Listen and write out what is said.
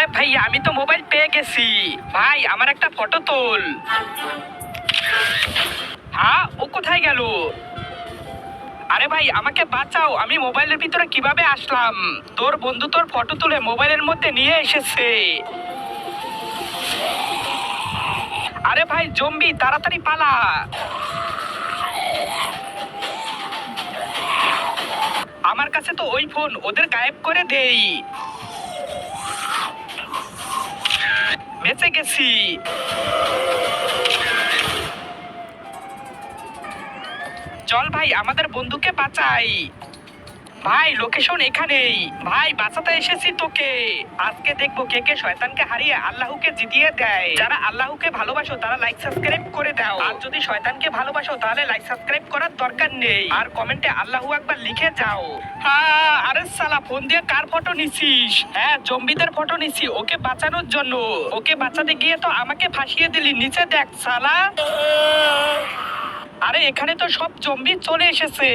আরে ভাই আমি তো মোবাইল পেয়ে গেছি। ভাই আমার একটা ফটো তোল। হ্যাঁ, ও কোথায় গেল? আরে ভাই আমাকে বাঁচাও, আমি মোবাইলের ভিতরে কিভাবে আসলাম? তোর বন্ধু তোর ফটো তুলে মোবাইলের মধ্যে নিয়ে এসেছে। আরে ভাই জম্বি, তাড়াতাড়ি পালা। আমার কাছে তো ওই ফোন, ওদের গায়েব করে দেই। বেঁচে গেছি। চল ভাই আমাদের বন্ধুকে বাঁচাই। ভাই লোকেশন এখানেই। ভাই বাঁচাতে এসেছি তোকে। আজকে দেখবো কে কে শয়তানকে হারিয়ে আল্লাহকে জিতিয়ে দেয়। যারা আল্লাহকে ভালোবাসো তারা লাইক সাবস্ক্রাইব করে দাও, আর যদি শয়তানকে ভালোবাসো তাহলে লাইক সাবস্ক্রাইব করার দরকার নেই, আর কমেন্টে আল্লাহু আকবার লিখে যাও। হ্যাঁ, আরে সালা ফোন দিয়ে কার ফটো নিছিস? হ্যাঁ, জম্বিদের ফটো নিছি ওকে বাঁচানোর জন্য। ওকে বাঁচাতে গিয়ে তো আমাকে ফাঁসিয়ে দিলি। নিচে দেখ সালা। আরে এখানে তো সব জম্বি চলে এসেছে।